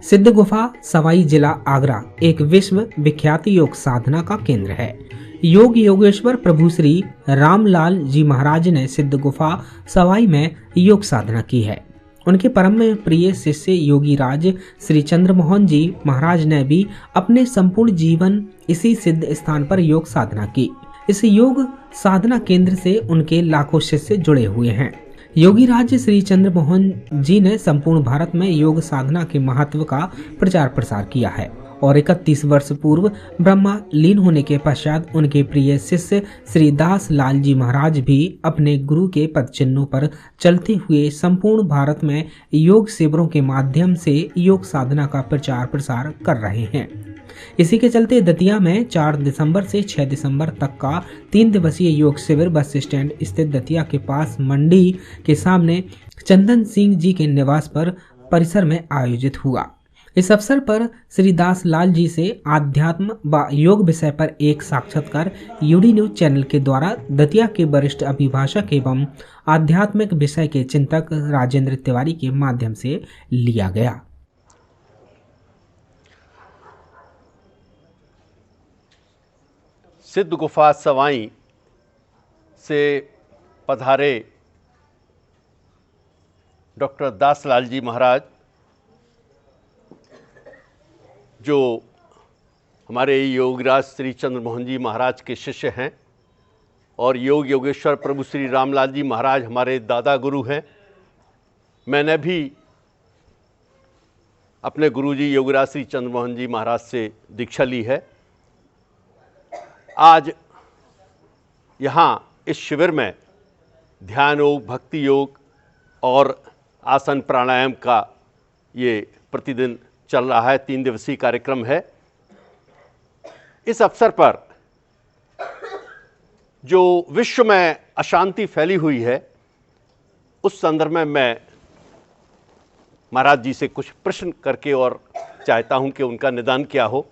सिद्ध गुफा सवाई जिला आगरा एक विश्व विख्यात योग साधना का केंद्र है। योग योगेश्वर प्रभु श्री रामलाल जी महाराज ने सिद्ध गुफा सवाई में योग साधना की है। उनके परम प्रिय शिष्य योगी राज श्री चंद्रमोहन जी महाराज ने भी अपने संपूर्ण जीवन इसी सिद्ध स्थान पर योग साधना की। इस योग साधना केंद्र से उनके लाखों शिष्य जुड़े हुए हैं। योगी राज श्री चंद्रमोहन जी ने संपूर्ण भारत में योग साधना के महत्व का प्रचार प्रसार किया है और 31 वर्ष पूर्व ब्रह्मा लीन होने के पश्चात उनके प्रिय शिष्य श्री दास लाल जी महाराज भी अपने गुरु के पद चिन्हों पर चलते हुए संपूर्ण भारत में योग शिविरों के माध्यम से योग साधना का प्रचार प्रसार कर रहे हैं। इसी के चलते दतिया में 4 दिसंबर से 6 दिसंबर तक का 3 दिवसीय योग शिविर बस स्टैंड स्थित दतिया के पास मंडी के सामने चंदन सिंह जी के निवास पर परिसर में आयोजित हुआ। इस अवसर पर श्री दास लाल जी से आध्यात्म व योग विषय पर एक साक्षात्कार यूडी न्यूज चैनल के द्वारा दतिया के वरिष्ठ अभिभाषक एवं आध्यात्मिक विषय के चिंतक राजेंद्र तिवारी के माध्यम से लिया गया। सिद्ध गुफा सवाई से पधारे डॉक्टर दासलाल जी महाराज, जो हमारे योगराज श्री चंद्रमोहन जी महाराज के शिष्य हैं, और योग योगेश्वर प्रभु श्री रामलाल जी महाराज हमारे दादा गुरु हैं। मैंने भी अपने गुरुजी योगराज श्री चंद्रमोहन जी महाराज से दीक्षा ली है। आज यहाँ इस शिविर में ध्यान योग, भक्ति योग और आसन प्राणायाम का ये प्रतिदिन चल रहा है, 3 दिवसीय कार्यक्रम है। इस अवसर पर जो विश्व में अशांति फैली हुई है, उस संदर्भ में मैं महाराज जी से कुछ प्रश्न करके और चाहता हूं कि उनका निदान क्या हो।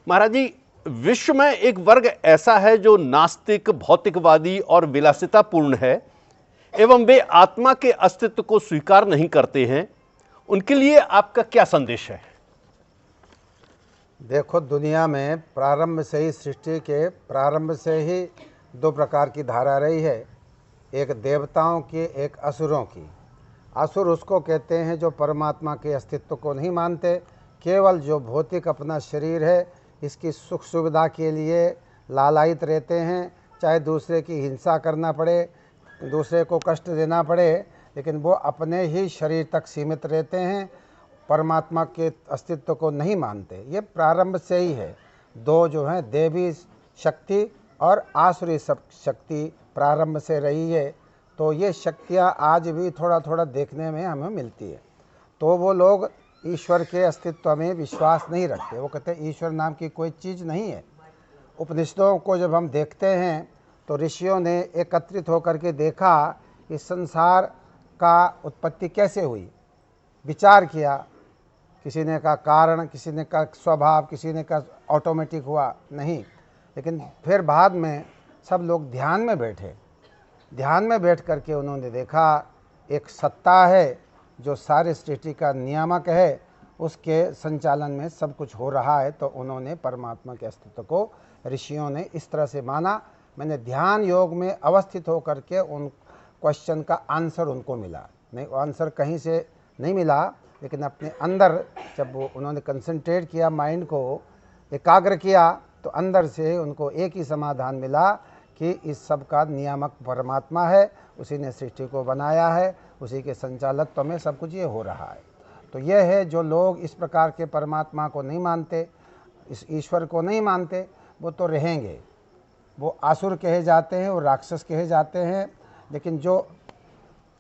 महाराज जी, विश्व में एक वर्ग ऐसा है जो नास्तिक, भौतिकवादी और विलासितापूर्ण है एवं वे आत्मा के अस्तित्व को स्वीकार नहीं करते हैं। उनके लिए आपका क्या संदेश है? देखो, दुनिया में प्रारंभ से ही, सृष्टि के प्रारंभ से ही 2 प्रकार की धारा रही है, एक देवताओं की, एक असुरों की। असुर उसको कहते हैं जो परमात्मा के अस्तित्व को नहीं मानते, केवल जो भौतिक अपना शरीर है इसकी सुख सुविधा के लिए लालायित रहते हैं, चाहे दूसरे की हिंसा करना पड़े, दूसरे को कष्ट देना पड़े, लेकिन वो अपने ही शरीर तक सीमित रहते हैं, परमात्मा के अस्तित्व को नहीं मानते। ये प्रारंभ से ही है। 2 जो हैं, देवी शक्ति और आसुरी शक्ति प्रारंभ से रही है। तो ये शक्तियाँ आज भी थोड़ा थोड़ा देखने में हमें मिलती है। तो वो लोग ईश्वर के अस्तित्व में विश्वास नहीं रखते। वो कहते हैं ईश्वर नाम की कोई चीज़ नहीं है। उपनिषदों को जब हम देखते हैं तो ऋषियों ने एकत्रित होकर के देखा इस संसार का उत्पत्ति कैसे हुई, विचार किया। किसी ने कहा कारण, किसी ने कहा स्वभाव, किसी ने कहा ऑटोमेटिक हुआ, नहीं। लेकिन फिर बाद में सब लोग ध्यान में बैठे। ध्यान में बैठ करके उन्होंने देखा एक सत्ता है जो सारे सृष्टि का नियामक है, उसके संचालन में सब कुछ हो रहा है। तो उन्होंने परमात्मा के अस्तित्व को ऋषियों ने इस तरह से माना। मैंने ध्यान योग में अवस्थित होकर के उन क्वेश्चन का आंसर उनको मिला। नहीं, आंसर कहीं से नहीं मिला, लेकिन अपने अंदर जब वो उन्होंने कंसंट्रेट किया, माइंड को एकाग्र किया, तो अंदर से उनको एक ही समाधान मिला कि इस सब का नियामक परमात्मा है, उसी ने सृष्टि को बनाया है, उसी के संचालत्व में सब कुछ ये हो रहा है। तो यह है, जो लोग इस प्रकार के परमात्मा को नहीं मानते, इस ईश्वर को नहीं मानते, वो तो रहेंगे, वो आसुर कहे जाते हैं, वो राक्षस कहे जाते हैं। लेकिन जो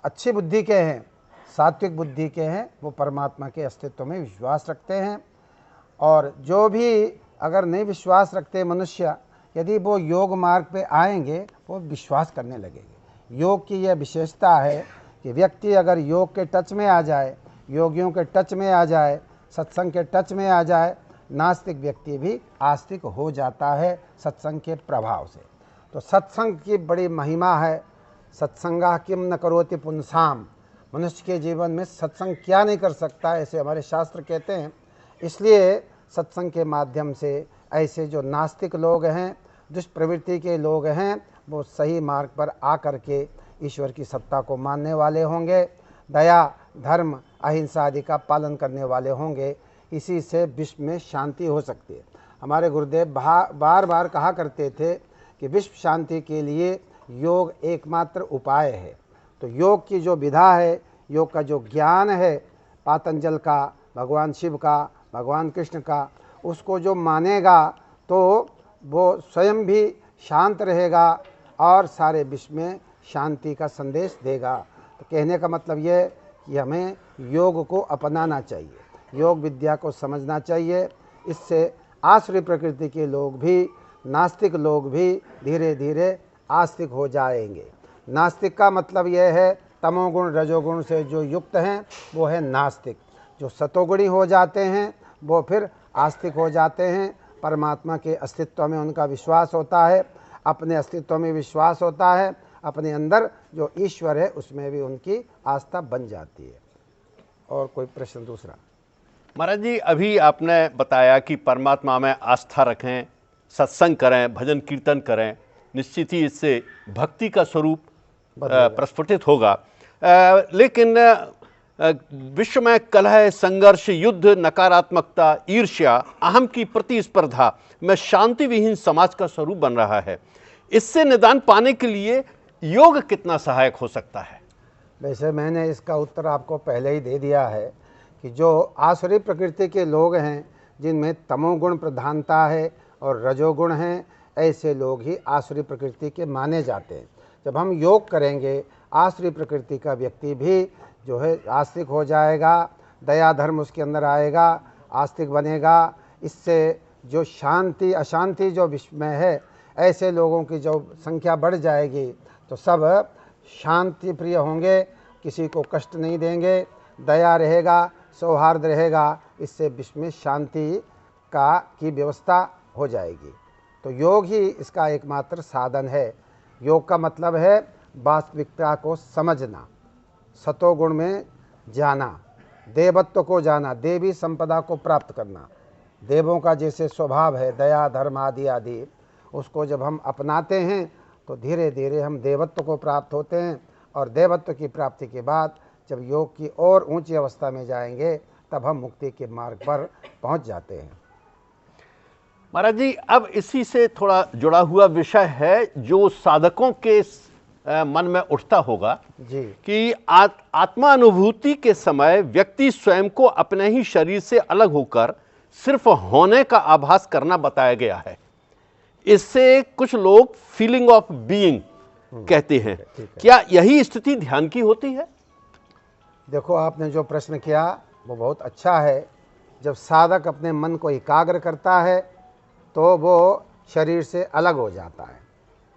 अच्छी बुद्धि के हैं, सात्विक बुद्धि के हैं, वो परमात्मा के अस्तित्व में विश्वास रखते हैं। और जो भी अगर नहीं विश्वास रखते मनुष्य, यदि वो योग मार्ग पे आएंगे, वो विश्वास करने लगेंगे। योग की यह विशेषता है कि व्यक्ति अगर योग के टच में आ जाए, योगियों के टच में आ जाए, सत्संग के टच में आ जाए, नास्तिक व्यक्ति भी आस्तिक हो जाता है सत्संग के प्रभाव से। तो सत्संग की बड़ी महिमा है। सत्संगा किम न करोति पुंसाम, मनुष्य के जीवन में सत्संग क्या नहीं कर सकता, ऐसे हमारे शास्त्र कहते हैं। इसलिए सत्संग के माध्यम से ऐसे जो नास्तिक लोग हैं, दुष्प्रवृत्ति के लोग हैं, वो सही मार्ग पर आकर के ईश्वर की सत्ता को मानने वाले होंगे, दया, धर्म, अहिंसा आदि का पालन करने वाले होंगे। इसी से विश्व में शांति हो सकती है। हमारे गुरुदेव बार बार कहा करते थे कि विश्व शांति के लिए योग एकमात्र उपाय है। तो योग की जो विधा है, योग का जो ज्ञान है, पातंजल का, भगवान शिव का, भगवान कृष्ण का, उसको जो मानेगा तो वो स्वयं भी शांत रहेगा और सारे विश्व में शांति का संदेश देगा। तो कहने का मतलब ये है कि हमें योग को अपनाना चाहिए, योग विद्या को समझना चाहिए। इससे आसुरी प्रकृति के लोग भी, नास्तिक लोग भी धीरे धीरे आस्तिक हो जाएंगे। नास्तिक का मतलब यह है तमोगुण रजोगुण से जो युक्त हैं वो है नास्तिक। जो सतोगुणी हो जाते हैं वो फिर आस्तिक हो जाते हैं। परमात्मा के अस्तित्व में उनका विश्वास होता है, अपने अस्तित्व में विश्वास होता है, अपने अंदर जो ईश्वर है उसमें भी उनकी आस्था बन जाती है। और कोई प्रश्न दूसरा? महाराज जी, अभी आपने बताया कि परमात्मा में आस्था रखें, सत्संग करें, भजन कीर्तन करें, निश्चित ही इससे भक्ति का स्वरूप प्रस्फुटित होगा। लेकिन विश्व में कलह, संघर्ष, युद्ध, नकारात्मकता, ईर्ष्या, अहम की प्रतिस्पर्धा में शांति विहीन समाज का स्वरूप बन रहा है। इससे निदान पाने के लिए योग कितना सहायक हो सकता है? वैसे मैंने इसका उत्तर आपको पहले ही दे दिया है कि जो आसुरी प्रकृति के लोग हैं, जिनमें तमोगुण प्रधानता है और रजोगुण हैं, ऐसे लोग ही आसुरी प्रकृति के माने जाते हैं। जब हम योग करेंगे, आसुरी प्रकृति का व्यक्ति भी जो है आस्तिक हो जाएगा, दया धर्म उसके अंदर आएगा, आस्तिक बनेगा। इससे जो शांति अशांति जो विश्व में है, ऐसे लोगों की जो संख्या बढ़ जाएगी तो सब शांति प्रिय होंगे, किसी को कष्ट नहीं देंगे, दया रहेगा, सौहार्द रहेगा। इससे विश्व में शांति की व्यवस्था हो जाएगी। तो योग ही इसका एकमात्र साधन है। योग का मतलब है वास्तविकता को समझना, सतोगुण में जाना, देवत्व को जाना, देवी संपदा को प्राप्त करना। देवों का जैसे स्वभाव है दया धर्म आदि आदि, उसको जब हम अपनाते हैं तो धीरे धीरे हम देवत्व को प्राप्त होते हैं। और देवत्व की प्राप्ति के बाद जब योग की और ऊंची अवस्था में जाएंगे तब हम मुक्ति के मार्ग पर पहुंच जाते हैं। महाराज जी, अब इसी से थोड़ा जुड़ा हुआ विषय है जो साधकों के मन में उठता होगा जी कि आत्मा अनुभूति के समय व्यक्ति स्वयं को अपने ही शरीर से अलग होकर सिर्फ होने का आभास करना बताया गया है। इससे कुछ लोग फीलिंग ऑफ बीइंग कहते हैं। क्या यही स्थिति ध्यान की होती है? देखो, आपने जो प्रश्न किया वो बहुत अच्छा है। जब साधक अपने मन को एकाग्र करता है तो वो शरीर से अलग हो जाता है,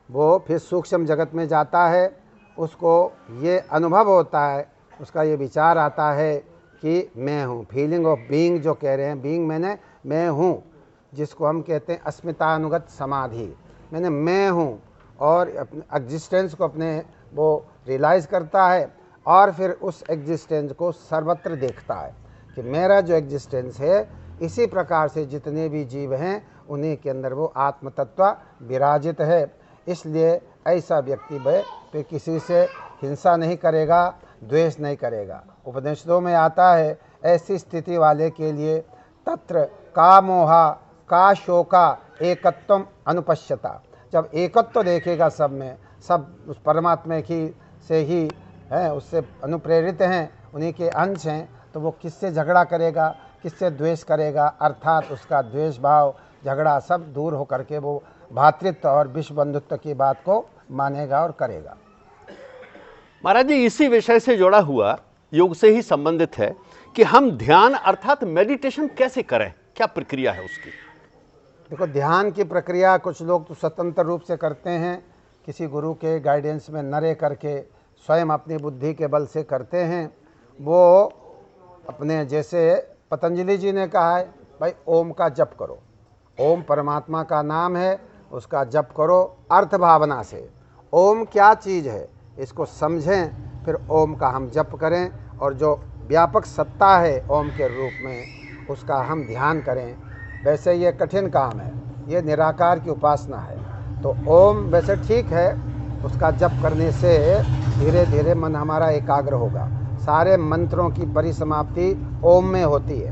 वो फिर सूक्ष्म जगत में जाता है। उसको ये अनुभव होता है, उसका ये विचार आता है कि मैं हूँ। फीलिंग ऑफ बीइंग जो कह रहे हैं, बीइंग मैंने मैं हूँ, जिसको हम कहते हैं अस्मितानुगत समाधि। मैंने मैं हूँ और अपने एग्जिस्टेंस को अपने वो रियलाइज़ करता है और फिर उस एग्जिस्टेंस को सर्वत्र देखता है कि मेरा जो एग्जिस्टेंस है, इसी प्रकार से जितने भी जीव हैं उन्हीं के अंदर वो आत्म तत्व विराजित है। इसलिए ऐसा व्यक्ति वह फिर किसी से हिंसा नहीं करेगा, द्वेष नहीं करेगा। उपनिषदों में आता है ऐसी स्थिति वाले के लिए तत्र का मोहा का शोका एकत्वम अनुपश्यता। जब एकत्व देखेगा सब में, सब उस परमात्मा की से ही हैं, उससे अनुप्रेरित हैं, उन्हीं के अंश हैं, तो वो किससे झगड़ा करेगा, किससे द्वेष करेगा? अर्थात उसका द्वेष भाव, झगड़ा सब दूर हो करके वो भातृत्व और विश्व बंधुत्व की बात को मानेगा और करेगा। महाराज जी, इसी विषय से जुड़ा हुआ योग से ही संबंधित है कि हम ध्यान अर्थात मेडिटेशन कैसे करें, क्या प्रक्रिया है उसकी? देखो, ध्यान की प्रक्रिया कुछ लोग तो स्वतंत्र रूप से करते हैं, किसी गुरु के गाइडेंस में न रह करके स्वयं अपनी बुद्धि के बल से करते हैं। वो अपने, जैसे पतंजलि जी ने कहा है, भाई ओम का जप करो, ओम परमात्मा का नाम है, उसका जप करो अर्थ भावना से। ओम क्या चीज़ है इसको समझें, फिर ओम का हम जप करें और जो व्यापक सत्ता है ओम के रूप में उसका हम ध्यान करें। वैसे ये कठिन काम है, ये निराकार की उपासना है। तो ओम वैसे ठीक है, उसका जप करने से धीरे धीरे मन हमारा एकाग्र होगा। सारे मंत्रों की परिसमाप्ति ओम में होती है,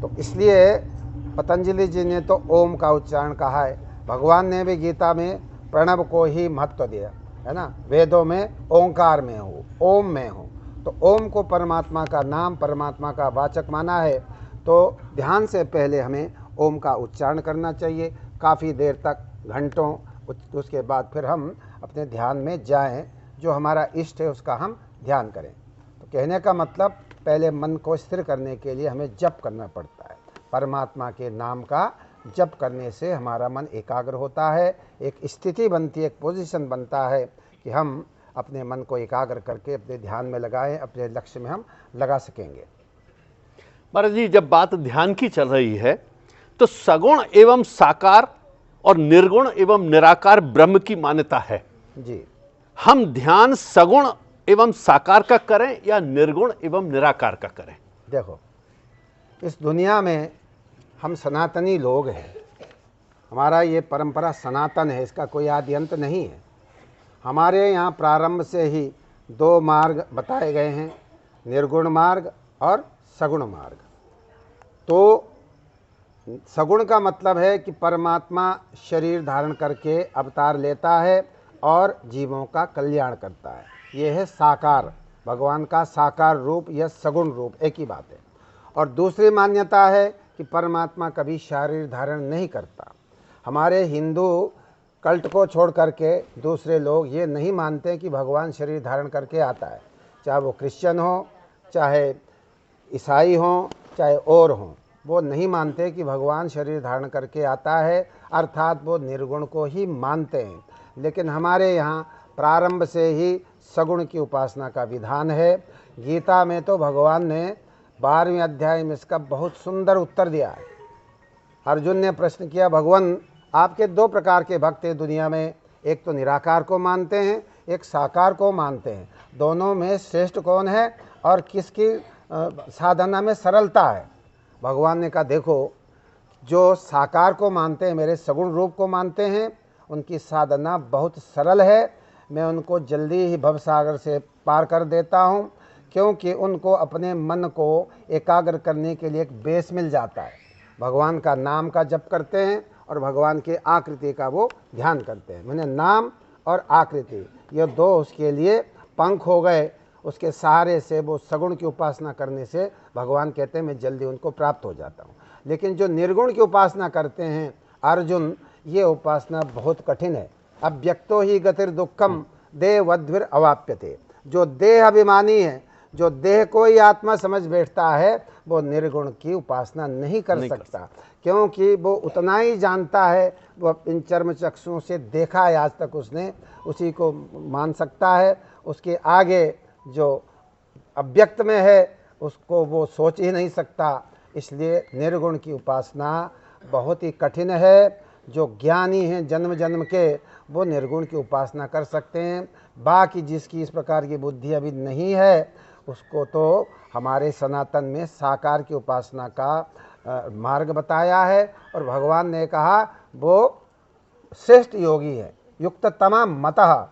तो इसलिए पतंजलि जी ने तो ओम का उच्चारण कहा है। भगवान ने भी गीता में प्रणव को ही महत्व दिया है ना, वेदों में ओंकार में हो, ओम में हो। तो ओम को परमात्मा का नाम, परमात्मा का वाचक माना है, तो ध्यान से पहले हमें ओम का उच्चारण करना चाहिए काफ़ी देर तक, घंटों। उसके बाद फिर हम अपने ध्यान में जाएं, जो हमारा इष्ट है उसका हम ध्यान करें। तो कहने का मतलब पहले मन को स्थिर करने के लिए हमें जप करना पड़ता है। परमात्मा के नाम का जप करने से हमारा मन एकाग्र होता है, एक स्थिति बनती है, एक पोजीशन बनता है कि हम अपने मन को एकाग्र करके अपने ध्यान में लगाएं, अपने लक्ष्य में हम लगा सकेंगे। महाराज जी, जब बात ध्यान की चल रही है तो सगुण एवं साकार और निर्गुण एवं निराकार ब्रह्म की मान्यता है जी। हम ध्यान सगुण एवं साकार का करें या निर्गुण एवं निराकार का करें? देखो, इस दुनिया में हम सनातनी लोग हैं, हमारा ये परंपरा सनातन है, इसका कोई आदि अंत नहीं है। हमारे यहाँ प्रारंभ से ही दो मार्ग बताए गए हैं, निर्गुण मार्ग और सगुण मार्ग। तो सगुण का मतलब है कि परमात्मा शरीर धारण करके अवतार लेता है और जीवों का कल्याण करता है, ये है साकार, भगवान का साकार रूप या सगुण रूप, एक ही बात है। और दूसरी मान्यता है कि परमात्मा कभी शरीर धारण नहीं करता। हमारे हिंदू कल्ट को छोड़ करके दूसरे लोग ये नहीं मानते कि भगवान शरीर धारण करके आता है, चाहे वो क्रिश्चियन हो, चाहे ईसाई हो, चाहे और हों, वो नहीं मानते कि भगवान शरीर धारण करके आता है, अर्थात वो निर्गुण को ही मानते हैं। लेकिन हमारे यहाँ प्रारंभ से ही सगुण की उपासना का विधान है। गीता में तो भगवान ने 12वें अध्याय में इसका बहुत सुंदर उत्तर दिया है। अर्जुन ने प्रश्न किया, भगवान आपके दो प्रकार के भक्त हैं दुनिया में, एक तो निराकार को मानते हैं, एक साकार को मानते हैं, दोनों में श्रेष्ठ कौन है और किसकी साधना में सरलता है? भगवान ने कहा, देखो, जो साकार को मानते हैं, मेरे सगुण रूप को मानते हैं, उनकी साधना बहुत सरल है, मैं उनको जल्दी ही भवसागर से पार कर देता हूँ, क्योंकि उनको अपने मन को एकाग्र करने के लिए एक बेस मिल जाता है। भगवान का नाम का जप करते हैं और भगवान के आकृति का वो ध्यान करते हैं। मैंने नाम और आकृति, ये दो उसके लिए पंख हो गए, उसके सहारे से वो सगुण की उपासना करने से भगवान कहते हैं मैं जल्दी उनको प्राप्त हो जाता हूँ। लेकिन जो निर्गुण की उपासना करते हैं अर्जुन, ये उपासना बहुत कठिन है। अव्यक्तो ही गतिर दुखम देवद्भिर अवाप्यते। जो देह अभिमानी है, जो देह को ही आत्मा समझ बैठता है, वो निर्गुण की उपासना नहीं कर सकता, क्योंकि वो उतना ही जानता है, वो इन चर्म चक्षुओं से देखा है आज तक उसने, उसी को मान सकता है। उसके आगे जो अव्यक्त में है उसको वो सोच ही नहीं सकता। इसलिए निर्गुण की उपासना बहुत ही कठिन है। जो ज्ञानी हैं जन्म जन्म के, वो निर्गुण की उपासना कर सकते हैं। बाकी जिसकी इस प्रकार की बुद्धि अभी नहीं है, उसको तो हमारे सनातन में साकार की उपासना का मार्ग बताया है। और भगवान ने कहा वो श्रेष्ठ योगी है, युक्त तमाम मतः,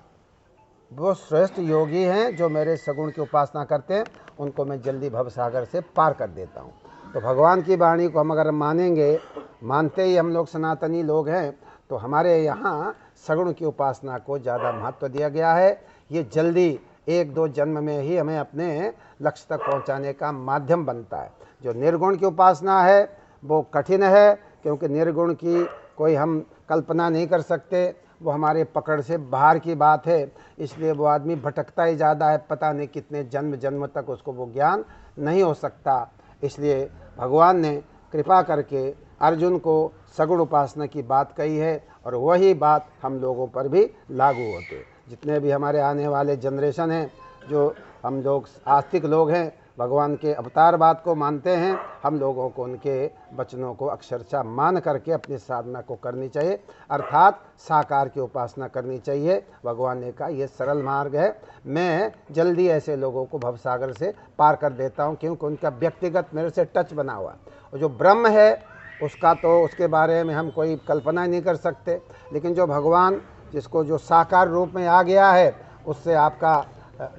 वो श्रेष्ठ योगी हैं जो मेरे सगुण की उपासना करते हैं, उनको मैं जल्दी भवसागर से पार कर देता हूँ। तो भगवान की वाणी को हम अगर मानेंगे, मानते ही हम लोग सनातनी लोग हैं, तो हमारे यहाँ सगुण की उपासना को ज़्यादा महत्व दिया गया है। ये जल्दी 1-2 जन्म में ही हमें अपने लक्ष्य तक पहुँचाने का माध्यम बनता है। जो निर्गुण की उपासना है वो कठिन है, क्योंकि निर्गुण की कोई हम कल्पना नहीं कर सकते, वो हमारे पकड़ से बाहर की बात है। इसलिए वो आदमी भटकता ही ज़्यादा है, पता नहीं कितने जन्म जन्म तक उसको वो ज्ञान नहीं हो सकता। इसलिए भगवान ने कृपा करके अर्जुन को सगुण उपासना की बात कही है, और वही बात हम लोगों पर भी लागू होते। जितने भी हमारे आने वाले जनरेशन हैं, जो हम लोग आस्तिक लोग हैं, भगवान के अवतारवाद को मानते हैं, हम लोगों को उनके वचनों को अक्षरशः मान करके अपनी साधना को करनी चाहिए, अर्थात साकार की उपासना करनी चाहिए। भगवान ने कहा ये सरल मार्ग है, मैं जल्दी ऐसे लोगों को भवसागर से पार कर देता हूँ, क्योंकि उनका व्यक्तिगत मेरे से टच बना हुआ है। और जो ब्रह्म है उसका तो उसके बारे में हम कोई कल्पना ही नहीं कर सकते, लेकिन जो भगवान जिसको जो साकार रूप में आ गया है उससे आपका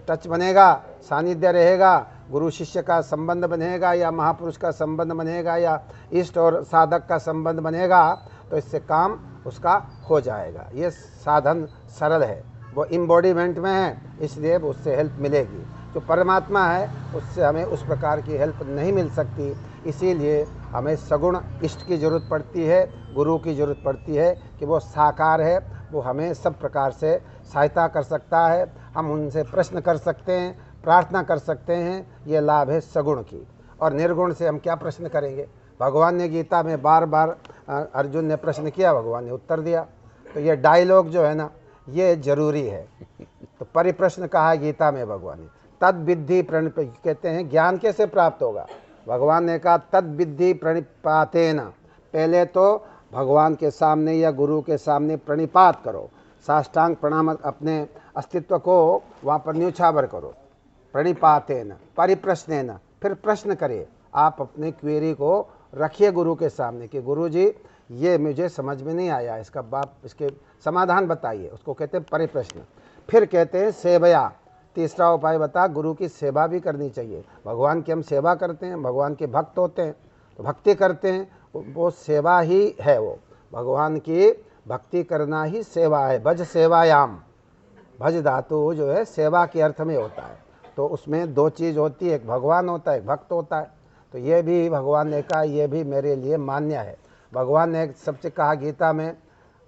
टच बनेगा, सानिध्य रहेगा, गुरु शिष्य का संबंध बनेगा या महापुरुष का संबंध बनेगा या इष्ट और साधक का संबंध बनेगा, तो इससे काम उसका हो जाएगा। ये साधन सरल है, वो इम्बॉडीमेंट में है, इसलिए उससे हेल्प मिलेगी। जो परमात्मा है उससे हमें उस प्रकार की हेल्प नहीं मिल सकती, इसीलिए हमें सगुण इष्ट की ज़रूरत पड़ती है, गुरु की ज़रूरत पड़ती है कि वो साकार है, वो हमें सब प्रकार से सहायता कर सकता है, हम उनसे प्रश्न कर सकते हैं, प्रार्थना कर सकते हैं। ये लाभ है सगुण की। और निर्गुण से हम क्या प्रश्न करेंगे? भगवान ने गीता में बार बार अर्जुन ने प्रश्न किया, भगवान ने उत्तर दिया। तो ये डायलॉग जो है ना, ये जरूरी है। तो परिप्रश्न कहा गीता में भगवान ने, तद विद्धि कहते हैं ज्ञान कैसे प्राप्त होगा? भगवान ने कहा तद विद्धि प्रणिपातेन, पहले तो भगवान के सामने या गुरु के सामने प्रणिपात करो, साष्टांग प्रणाम, अपने अस्तित्व को वहाँ पर न्योछावर करो। प्रणिपातेन परिप्रश्नेन, फिर प्रश्न करिए, आप अपने क्वेरी को रखिए गुरु के सामने कि गुरु जी ये मुझे समझ में नहीं आया, इसका बाप इसके समाधान बताइए, उसको कहते हैं परिप्रश्न। फिर कहते हैं सेवया, तीसरा उपाय बता, गुरु की सेवा भी करनी चाहिए। भगवान की हम सेवा करते हैं, भगवान के भक्त होते हैं तो भक्ति करते हैं, वो सेवा ही है। वो भगवान की भक्ति करना ही सेवा है। भज सेवायाम, भज धातु जो है सेवा के अर्थ में होता है, तो उसमें दो चीज़ होती है, एक भगवान होता है, एक भक्त होता है। तो ये भी भगवान ने कहा ये भी मेरे लिए मान्य है। भगवान ने सबसे कहा गीता में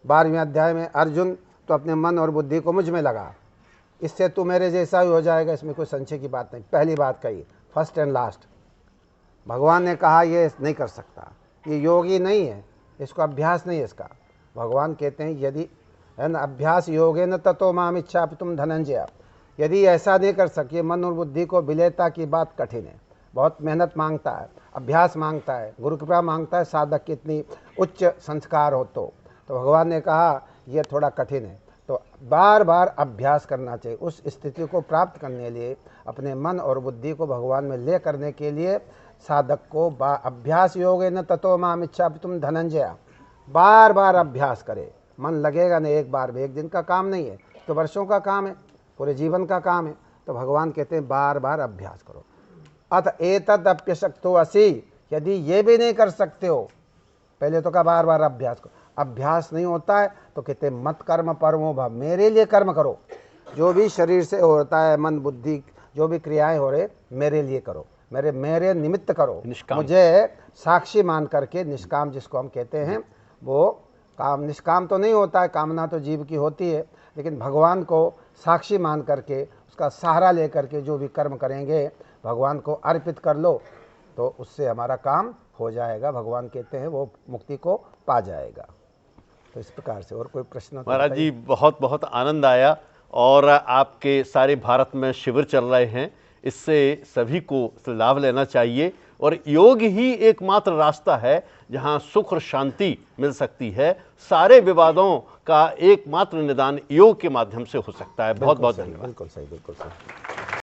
12वें अध्याय में, अर्जुन तो अपने मन और बुद्धि को मुझ में लगा, इससे तू मेरे जैसा ही हो जाएगा, इसमें कोई संशय की बात नहीं। पहली बात कही, फर्स्ट एंड लास्ट। भगवान ने कहा ये नहीं कर सकता, ये योगी नहीं है, इसको अभ्यास नहीं है इसका। भगवान कहते हैं यदि है ना अभ्यास योगे न ततो माम इच्छा तुम धनंजय, यदि ऐसा नहीं कर सके, मन और बुद्धि को विलेयता की बात कठिन है, बहुत मेहनत मांगता है, अभ्यास मांगता है, गुरु कृपा मांगता है, साधक की इतनी उच्च संस्कार हो तो भगवान ने कहा यह थोड़ा कठिन है। तो बार बार अभ्यास करना चाहिए। उस स्थिति को प्राप्त करने लिए, अपने मन और बुद्धि को भगवान में ले करने के लिए साधक को अभ्यास योग न ततो माम इच्छा तुम धनंजय, बार बार अभ्यास करे। मन लगेगा नहीं एक बार में, एक दिन का काम नहीं है, तो वर्षों का काम है, पूरे जीवन का काम है। तो भगवान कहते हैं बार बार अभ्यास करो। अत एतद अप्यशक्तो असि, यदि ये भी नहीं कर सकते हो, पहले तो का बार बार अभ्यास करो। अभ्यास नहीं होता है तो कहते मत कर्म परमो भव, मेरे लिए कर्म करो। जो भी शरीर से होता है, मन बुद्धि जो भी क्रियाएं हो रहे, मेरे लिए करो, मेरे निमित्त करो, मुझे साक्षी मान करके। निष्काम जिसको हम कहते हैं, वो काम निष्काम तो नहीं होता है, कामना तो जीव की होती है, लेकिन भगवान को साक्षी मान करके, उसका सहारा लेकर के जो भी कर्म करेंगे, भगवान को अर्पित कर लो, तो उससे हमारा काम हो जाएगा। भगवान कहते हैं वो मुक्ति को पा जाएगा। तो इस प्रकार से। और कोई प्रश्न? महाराज जी बहुत बहुत आनंद आया, और आपके सारे भारत में शिविर चल रहे हैं, इससे सभी को लाभ लेना चाहिए। और योग ही एकमात्र रास्ता है जहां सुख और शांति मिल सकती है। सारे विवादों का एकमात्र निदान योग के माध्यम से हो सकता है। बहुत बहुत धन्यवाद। बिल्कुल सही, बिल्कुल सही।